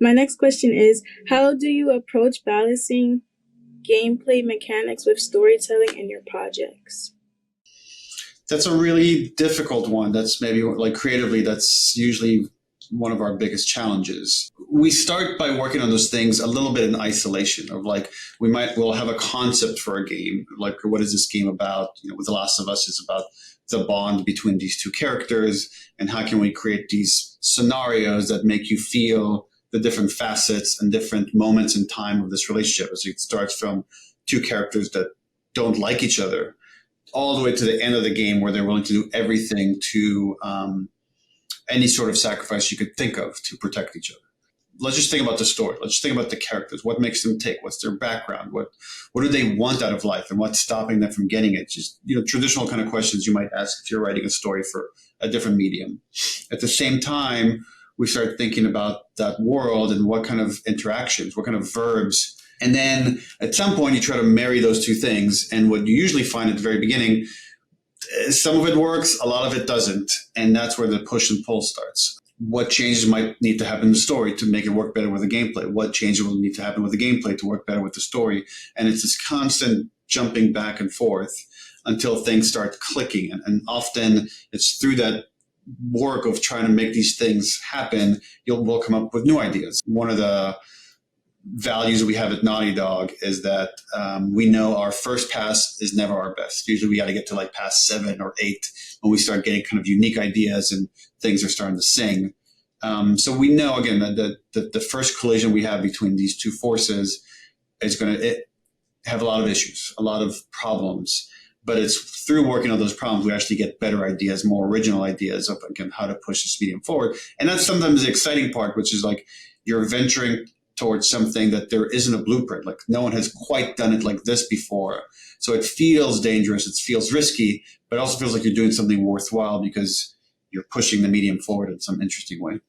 My next question is, how do you approach balancing gameplay mechanics with storytelling in your projects? That's a really difficult one. That's maybe like creatively, that's usually one of our biggest challenges. We start by working on those things a little bit in isolation of like, we'll have a concept for a game. Like, what is this game about? With The Last of Us, it's about the bond between these two characters and how can we create these scenarios that make you feel the different facets and different moments in time of this relationship. As it starts from two characters that don't like each other all the way to the end of the game where they're willing to do everything to any sort of sacrifice you could think of to protect each other. Let's just think about the story. Let's just think about the characters. What makes them tick? What's their background? What do they want out of life? And what's stopping them from getting it? Just, traditional kind of questions you might ask if you're writing a story for a different medium. At the same time, we start thinking about that world and what kind of interactions, what kind of verbs. And then at some point, you try to marry those two things. And what you usually find at the very beginning, some of it works, a lot of it doesn't. And that's where the push and pull starts. What changes might need to happen in the story to make it work better with the gameplay? What changes will need to happen with the gameplay to work better with the story? And it's this constant jumping back and forth until things start clicking. And often it's through that work of trying to make these things happen, we'll come up with new ideas. One of the values we have at Naughty Dog is that we know our first pass is never our best. Usually we got to get to like pass 7 or 8 when we start getting kind of unique ideas and things are starting to sing. So we know, again, that the first collision we have between these two forces is going to have a lot of issues, a lot of problems. But it's through working on those problems we actually get better ideas, more original ideas of, again, how to push this medium forward. And that's sometimes the exciting part, which is like you're venturing towards something that there isn't a blueprint. Like no one has quite done it like this before. So it feels dangerous, it feels risky, but it also feels like you're doing something worthwhile because you're pushing the medium forward in some interesting way.